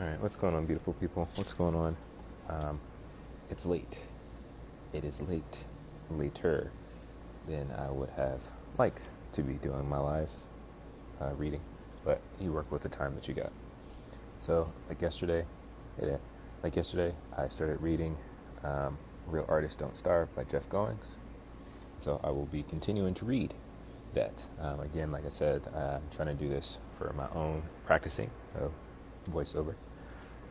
All right, what's going on, beautiful people? What's going on? Um, it's late. It is late, later than I would have liked to be doing my live reading, but you work with the time that you got. So, yeah, like yesterday, I started reading "Real Artists Don't Starve" by Jeff Goins. So I will be continuing to read that. Again, like I said, I'm trying to do this for my own practicing of voiceover.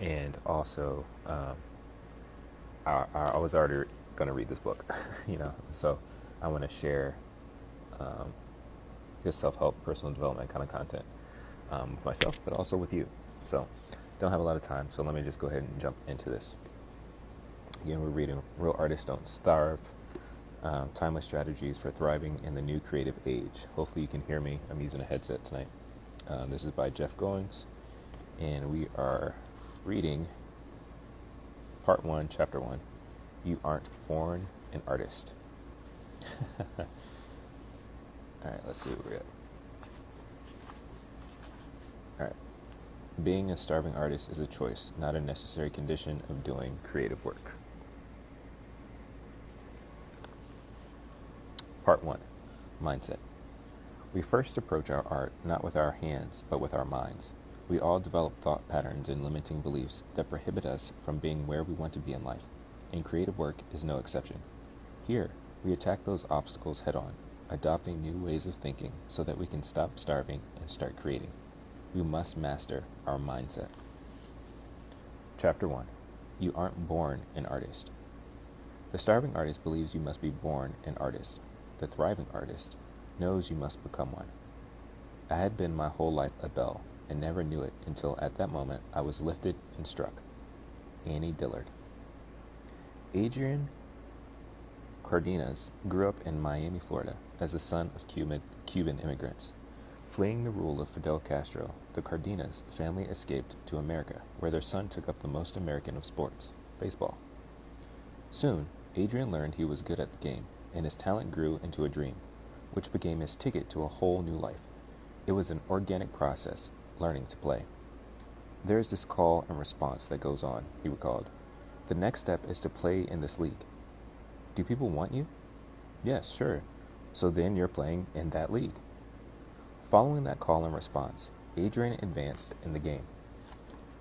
And also, I was already going to read this book, so I want to share this self-help, personal development kind of content with myself, but also with you. So, don't have a lot of time, so let me just go ahead and jump into this. Again, we're reading Real Artists Don't Starve, Timeless Strategies for Thriving in the New Creative Age. Hopefully you can hear me. I'm using a headset tonight. This is by Jeff Goins, and we are reading Part 1, Chapter 1, You Aren't Born an Artist. Alright, let's see where we're at. Alright. Being a starving artist is a choice, not a necessary condition of doing creative work. Part 1, Mindset. We first approach our art not with our hands, but with our minds. We all develop thought patterns and limiting beliefs that prohibit us from being where we want to be in life, and creative work is no exception. Here, we attack those obstacles head-on, adopting new ways of thinking so that we can stop starving and start creating. We must master our mindset. Chapter 1. You aren't born an artist. The starving artist believes you must be born an artist. The thriving artist knows you must become one. I had been my whole life a belle, and never knew it until at that moment I was lifted and struck. Annie Dillard. Adrian Cardenas grew up in Miami, Florida, as the son of Cuban immigrants. Fleeing the rule of Fidel Castro, the Cardenas family escaped to America, where their son took up the most American of sports, baseball. Soon, Adrian learned he was good at the game, and his talent grew into a dream, which became his ticket to a whole new life. It was an organic process, learning to play. There is this call and response that goes on, he recalled. The next step is to play in this league. Do people want you? Yes, sure. So then you're playing in that league. Following that call and response, Adrian advanced in the game,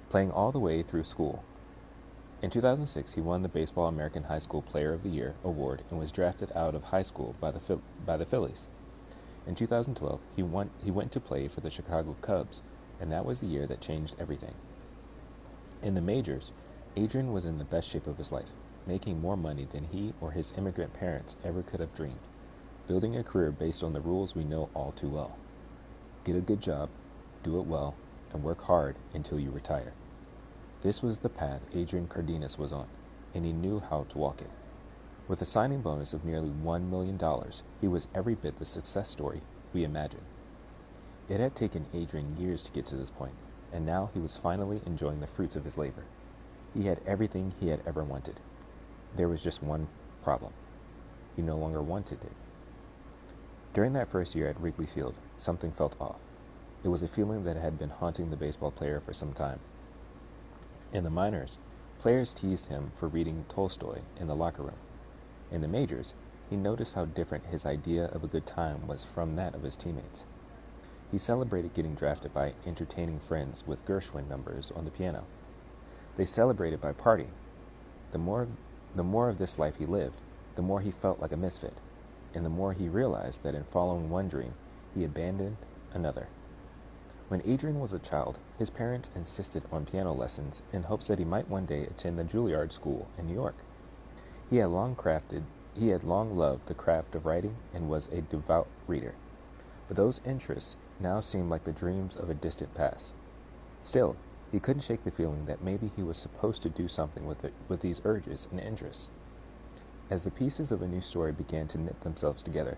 playing all the way through school. In 2006, he won the Baseball American High School Player of the Year award and was drafted out of high school by the Phillies. In 2012, he went to play for the Chicago Cubs, and that was the year that changed everything. In the majors, Adrian was in the best shape of his life, making more money than he or his immigrant parents ever could have dreamed, building a career based on the rules we know all too well. Get a good job, do it well, and work hard until you retire. This was the path Adrian Cardenas was on, and he knew how to walk it. With a signing bonus of nearly $1 million, he was every bit the success story we imagined. It had taken Adrian years to get to this point, and now he was finally enjoying the fruits of his labor. He had everything he had ever wanted. There was just one problem. He no longer wanted it. During that first year at Wrigley Field, something felt off. It was a feeling that had been haunting the baseball player for some time. In the minors, players teased him for reading Tolstoy in the locker room. In the majors, he noticed how different his idea of a good time was from that of his teammates. He celebrated getting drafted by entertaining friends with Gershwin numbers on the piano. They celebrated by partying. The more of this life he lived, the more he felt like a misfit, and the more he realized that in following one dream, he abandoned another. When Adrian was a child, his parents insisted on piano lessons in hopes that he might one day attend the Juilliard School in New York. He had long loved the craft of writing and was a devout reader. But those interests now seemed like the dreams of a distant past. Still, he couldn't shake the feeling that maybe he was supposed to do something with these urges and interests. As the pieces of a new story began to knit themselves together,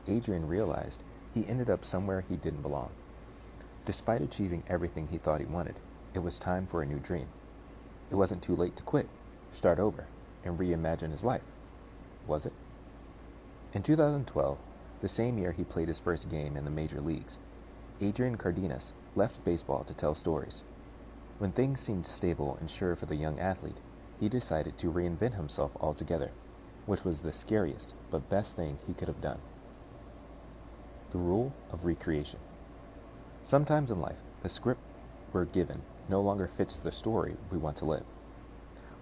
Adrian realized he ended up somewhere he didn't belong. Despite achieving everything he thought he wanted, it was time for a new dream. It wasn't too late to quit, start over, and reimagine his life, was it? In 2012, the same year he played his first game in the major leagues, Adrian Cardenas left baseball to tell stories. When things seemed stable and sure for the young athlete, he decided to reinvent himself altogether, which was the scariest but best thing he could have done. The rule of recreation. Sometimes in life, the script we're given no longer fits the story we want to live.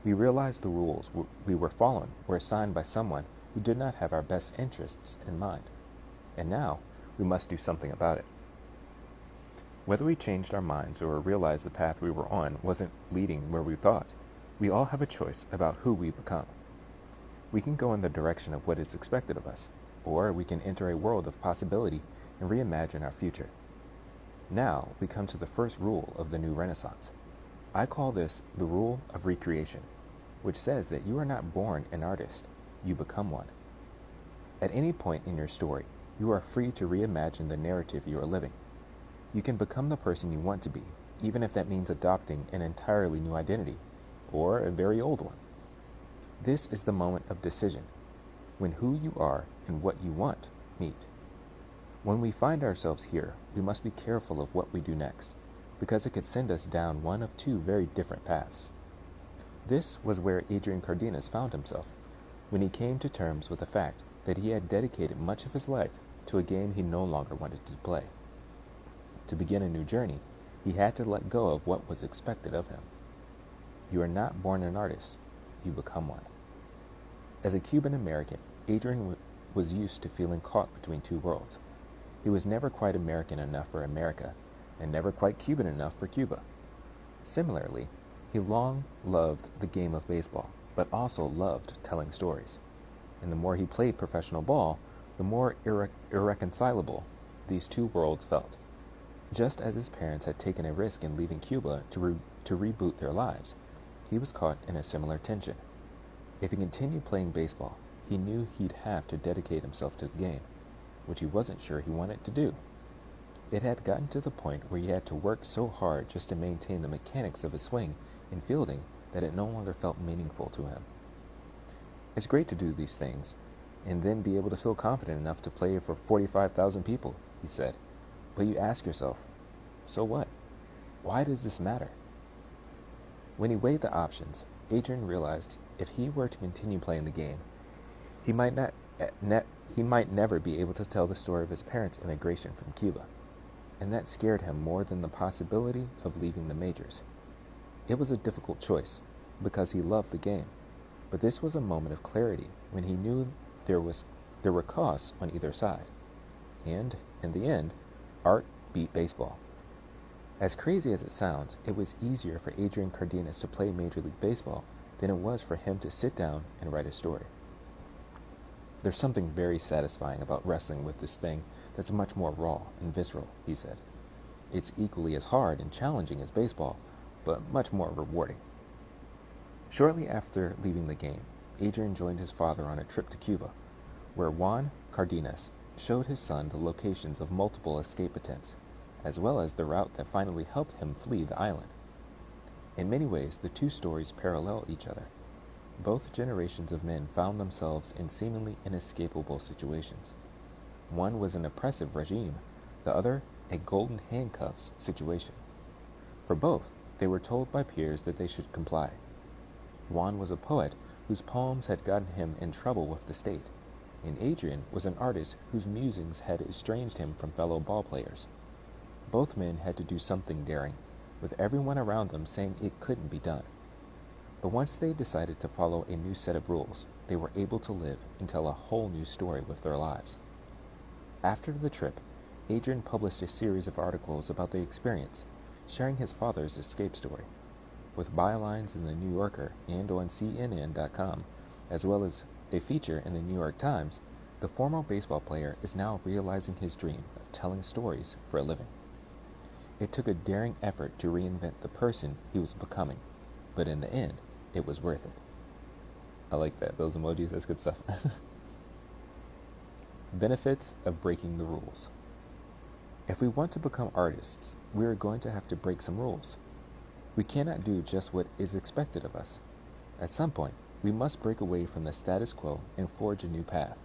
We realize the rules we were following were assigned by someone who did not have our best interests in mind, and now we must do something about it. Whether we changed our minds or realized the path we were on wasn't leading where we thought, we all have a choice about who we become. We can go in the direction of what is expected of us, or we can enter a world of possibility and reimagine our future. Now we come to the first rule of the new Renaissance. I call this the rule of recreation, which says that you are not born an artist, you become one. At any point in your story, you are free to reimagine the narrative you are living. You can become the person you want to be, even if that means adopting an entirely new identity, or a very old one. This is the moment of decision, when who you are and what you want meet. When we find ourselves here, we must be careful of what we do next, because it could send us down one of two very different paths. This was where Adrian Cardenas found himself, when he came to terms with the fact that he had dedicated much of his life to a game he no longer wanted to play. To begin a new journey, he had to let go of what was expected of him. You are not born an artist, you become one. As a Cuban American, Adrian was used to feeling caught between two worlds. He was never quite American enough for America, and never quite Cuban enough for Cuba. Similarly, he long loved the game of baseball, but also loved telling stories. And the more he played professional ball, the more irreconcilable these two worlds felt. Just as his parents had taken a risk in leaving Cuba to reboot their lives, he was caught in a similar tension. If he continued playing baseball, he knew he'd have to dedicate himself to the game, which he wasn't sure he wanted to do. It had gotten to the point where he had to work so hard just to maintain the mechanics of his swing and fielding that it no longer felt meaningful to him. It's great to do these things, and then be able to feel confident enough to play for 45,000 people, he said. But you ask yourself, so what? Why does this matter? When he weighed the options, Adrian realized if he were to continue playing the game, he might never be able to tell the story of his parents' immigration from Cuba, and that scared him more than the possibility of leaving the majors. It was a difficult choice, because he loved the game, but this was a moment of clarity when he knew there were costs on either side, and, in the end, art beat baseball. As crazy as it sounds, it was easier for Adrian Cardenas to play Major League Baseball than it was for him to sit down and write a story. There's something very satisfying about wrestling with this thing that's much more raw and visceral, he said. It's equally as hard and challenging as baseball, but much more rewarding. Shortly after leaving the game, Adrian joined his father on a trip to Cuba, where Juan Cardenas showed his son the locations of multiple escape attempts, as well as the route that finally helped him flee the island. In many ways, the two stories parallel each other. Both generations of men found themselves in seemingly inescapable situations. One was an oppressive regime, the other a golden handcuffs situation. For both, they were told by peers that they should comply. Juan was a poet whose poems had gotten him in trouble with the state, and Adrian was an artist whose musings had estranged him from fellow ballplayers. Both men had to do something daring, with everyone around them saying it couldn't be done. But once they decided to follow a new set of rules, they were able to live and tell a whole new story with their lives. After the trip, Adrian published a series of articles about the experience, sharing his father's escape story. With bylines in the New Yorker and on CNN.com, as well as a feature in the New York Times, the former baseball player is now realizing his dream of telling stories for a living. It took a daring effort to reinvent the person he was becoming, but in the end, it was worth it. I like that. Those emojis, that's good stuff. Benefits of breaking the rules. If we want to become artists, we are going to have to break some rules. We cannot do just what is expected of us. At some point, we must break away from the status quo and forge a new path.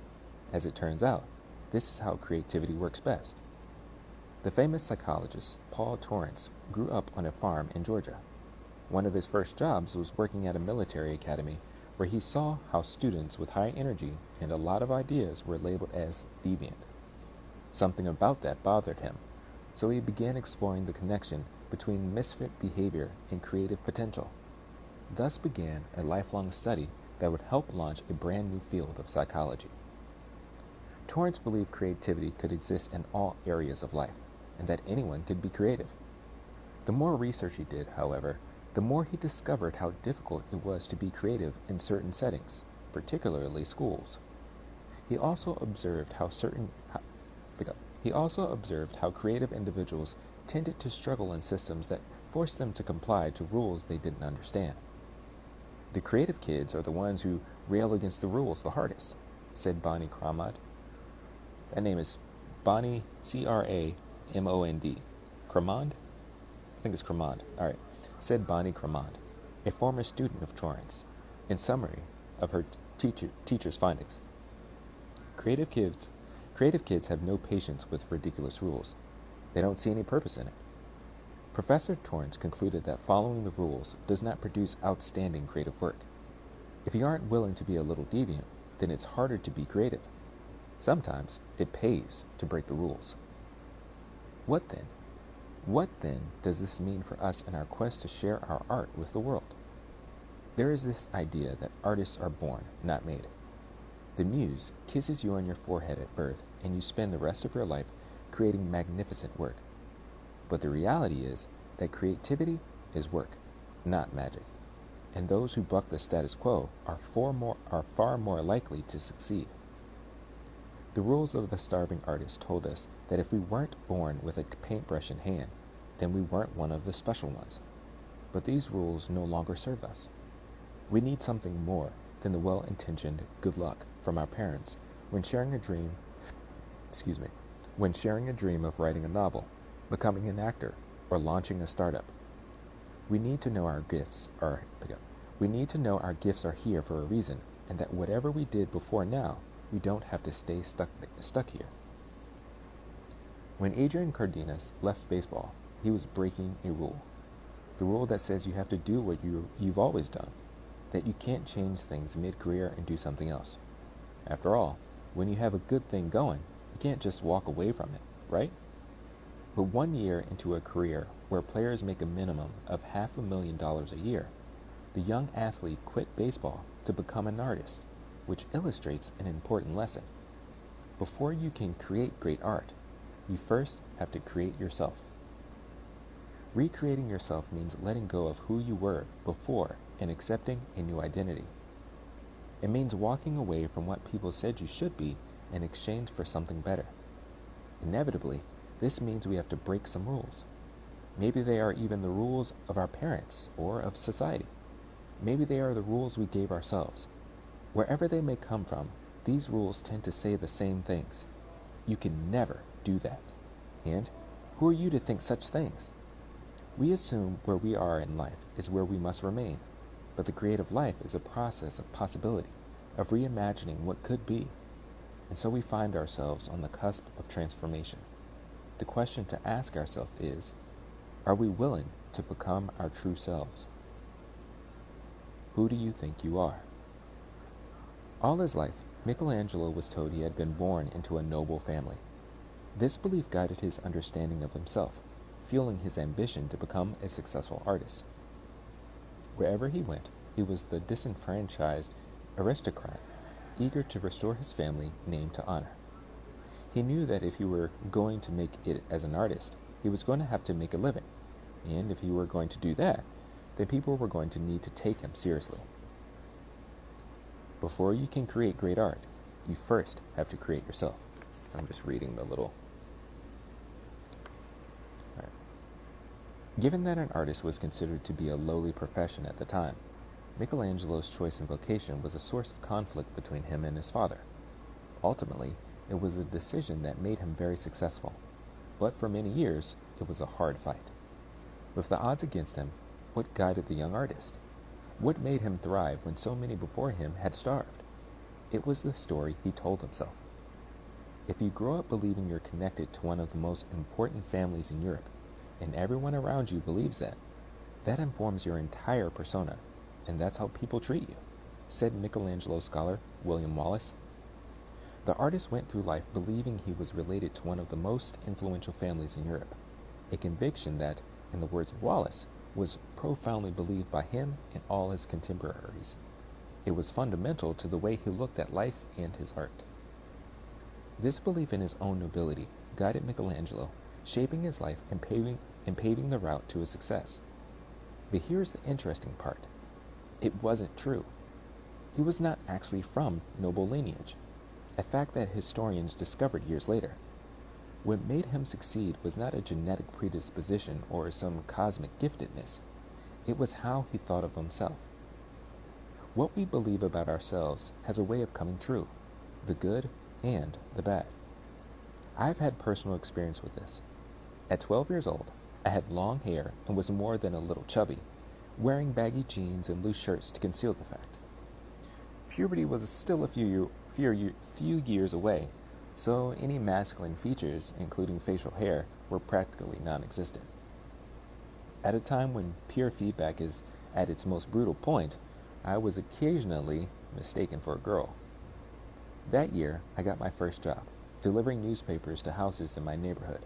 As it turns out, this is how creativity works best. The famous psychologist Paul Torrance grew up on a farm in Georgia. One of his first jobs was working at a military academy where he saw how students with high energy and a lot of ideas were labeled as deviant. Something about that bothered him, so he began exploring the connection between misfit behavior and creative potential. Thus began a lifelong study that would help launch a brand new field of psychology. Torrance believed creativity could exist in all areas of life, and that anyone could be creative. The more research he did, however, the more he discovered how difficult it was to be creative in certain settings, particularly schools. He also observed how creative individuals tended to struggle in systems that forced them to comply to rules they didn't understand. The creative kids are the ones who rail against the rules the hardest, said Bonnie Cramond. That name is Bonnie, Cramond. Cramond? I think it's Cramond. All right. Said Bonnie Cramond, a former student of Torrance, in summary of her teacher's findings. Creative kids have no patience with ridiculous rules. They don't see any purpose in it. Professor Torrance concluded that following the rules does not produce outstanding creative work. If you aren't willing to be a little deviant, then it's harder to be creative. Sometimes it pays to break the rules. What then? What then does this mean for us in our quest to share our art with the world? There is this idea that artists are born, not made. The muse kisses you on your forehead at birth, and you spend the rest of your life creating magnificent work. But the reality is that creativity is work, not magic, and those who buck the status quo are far more likely to succeed. The rules of the starving artist told us that if we weren't born with a paintbrush in hand, then we weren't one of the special ones. But these rules no longer serve us. We need something more than the well-intentioned good luck from our parents when sharing a dream of writing a novel, becoming an actor, or launching a startup. We need to know our gifts are here for a reason, and that whatever we did before now, we don't have to stay stuck here. When Adrian Cardenas left baseball, he was breaking a rule. The rule that says you have to do what you've always done, that you can't change things mid-career and do something else. After all, when you have a good thing going, you can't just walk away from it, right? But 1 year into a career where players make a minimum of $500,000 a year, the young athlete quit baseball to become an artist, which illustrates an important lesson. Before you can create great art, you first have to create yourself. Recreating yourself means letting go of who you were before and accepting a new identity. It means walking away from what people said you should be in exchange for something better. Inevitably, this means we have to break some rules. Maybe they are even the rules of our parents or of society. Maybe they are the rules we gave ourselves. Wherever they may come from, these rules tend to say the same things. You can never do that. And who are you to think such things? We assume where we are in life is where we must remain, but the creative life is a process of possibility, of reimagining what could be. And so we find ourselves on the cusp of transformation. The question to ask ourselves is, are we willing to become our true selves? Who do you think you are? All his life, Michelangelo was told he had been born into a noble family. This belief guided his understanding of himself, fueling his ambition to become a successful artist. Wherever he went, he was the disenfranchised aristocrat, eager to restore his family name to honor. He knew that if he were going to make it as an artist, he was going to have to make a living, and if he were going to do that, then people were going to need to take him seriously. Before you can create great art, you first have to create yourself. I'm just reading the little... All right. Given that an artist was considered to be a lowly profession at the time, Michelangelo's choice in vocation was a source of conflict between him and his father. Ultimately, it was a decision that made him very successful, but for many years, it was a hard fight. With the odds against him, what guided the young artist? What made him thrive when so many before him had starved? It was the story he told himself. If you grow up believing you're connected to one of the most important families in Europe, and everyone around you believes that, That informs your entire persona, and that's how people treat you, said Michelangelo scholar William Wallace. The artist went through life believing he was related to one of the most influential families in Europe, a conviction that, in the words of Wallace, was profoundly believed by him and all his contemporaries. It was fundamental to the way he looked at life and his art. This belief in his own nobility guided Michelangelo, shaping his life and paving the route to his success. But here's the interesting part. It wasn't true. He was not actually from noble lineage, a fact that historians discovered years later. What made him succeed was not a genetic predisposition or some cosmic giftedness. It was how he thought of himself. What we believe about ourselves has a way of coming true, the good and the bad. I've had personal experience with this. At 12 years old, I had long hair and was more than a little chubby, wearing baggy jeans and loose shirts to conceal the fact. Puberty was still a few years away, so any masculine features, including facial hair, were practically non-existent. At a time when peer feedback is at its most brutal point, I was occasionally mistaken for a girl. That year, I got my first job, delivering newspapers to houses in my neighborhood.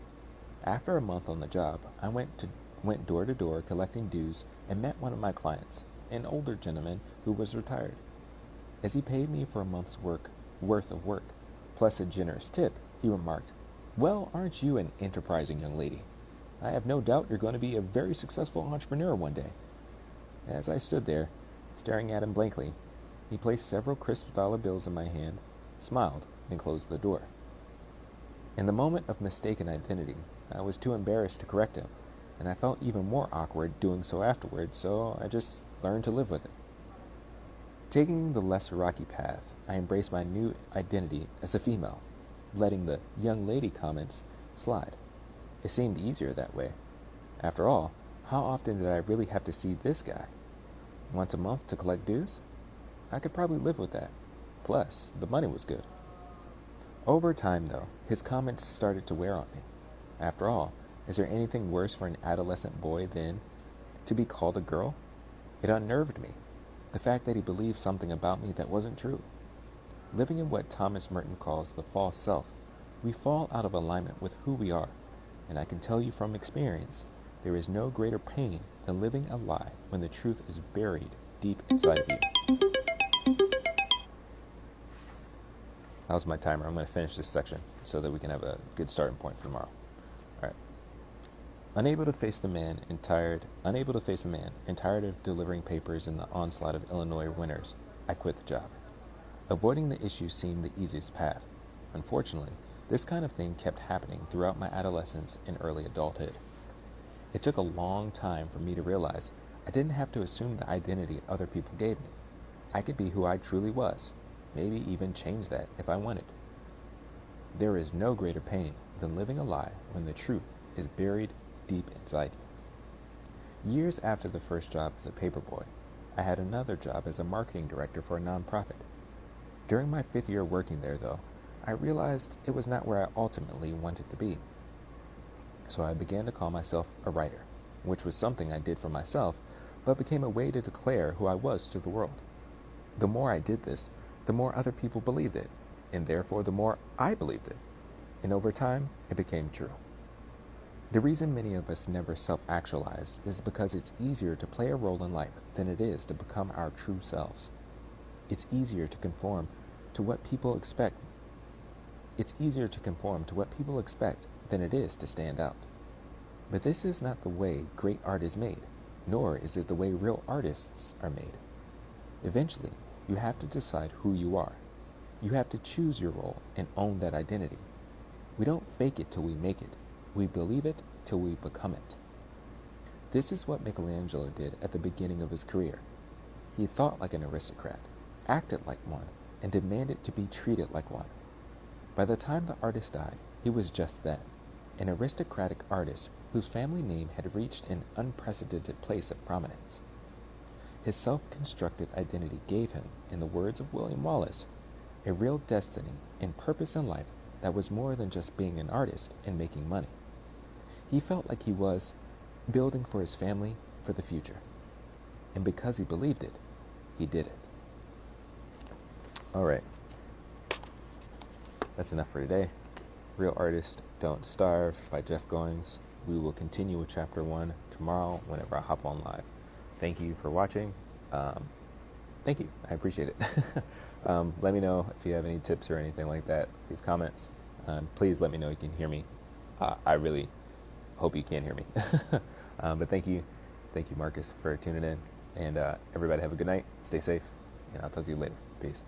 After a month on the job, I went door to door collecting dues and met one of my clients, an older gentleman who was retired. As he paid me for a month's worth of work, plus a generous tip, he remarked, "Well, aren't you an enterprising young lady? I have no doubt you're going to be a very successful entrepreneur one day." As I stood there, staring at him blankly, he placed several crisp dollar bills in my hand, smiled, and closed the door. In the moment of mistaken identity, I was too embarrassed to correct him, and I felt even more awkward doing so afterwards, so I just learned to live with it. Taking the less rocky path, I embraced my new identity as a female, letting the young lady comments slide. It seemed easier that way. After all, how often did I really have to see this guy? Once a month to collect dues? I could probably live with that. Plus, the money was good. Over time, though, his comments started to wear on me. After all, is there anything worse for an adolescent boy than to be called a girl? It unnerved me, the fact that he believed something about me that wasn't true. Living in what Thomas Merton calls the false self, we fall out of alignment with who we are, and I can tell you from experience, there is no greater pain than living a lie when the truth is buried deep inside of you. That was my timer. I'm going to finish this section so that we can have a good starting point for tomorrow. All right. Unable to face the man and tired of delivering papers in the onslaught of Illinois winters, I quit the job. Avoiding the issue seemed the easiest path. Unfortunately, this kind of thing kept happening throughout my adolescence and early adulthood. It took a long time for me to realize I didn't have to assume the identity other people gave me. I could be who I truly was, maybe even change that if I wanted. There is no greater pain than living a lie when the truth is buried deep inside you. Years after the first job as a paperboy, I had another job as a marketing director for a nonprofit. During my 5th year working there, though, I realized it was not where I ultimately wanted to be. So I began to call myself a writer, which was something I did for myself, but became a way to declare who I was to the world. The more I did this, the more other people believed it, and therefore the more I believed it. And over time, it became true. The reason many of us never self-actualize is because it's easier to play a role in life than it is to become our true selves. It's easier to conform to what people expect. Than it is to stand out. But this is not the way great art is made, nor is it the way real artists are made. Eventually, you have to decide who you are. You have to choose your role and own that identity. We don't fake it till we make it. We believe it till we become it. This is what Michelangelo did at the beginning of his career. He thought like an aristocrat, acted like one, and demanded to be treated like one. By the time the artist died, he was just that, an aristocratic artist whose family name had reached an unprecedented place of prominence. His self-constructed identity gave him, in the words of William Wallace, a real destiny and purpose in life that was more than just being an artist and making money. He felt like he was building for his family for the future. And because he believed it, he did it. All right. That's enough for today. Real Artists Don't Starve by Jeff Goins. We will continue with Chapter 1 tomorrow whenever I hop on live. Thank you for watching. Thank you. I appreciate it. Let me know if you have any tips or anything like that. Leave comments. Please let me know you can hear me. I really hope you can hear me. But thank you. Thank you, Marcus, for tuning in. And everybody have a good night. Stay safe. And I'll talk to you later. Peace.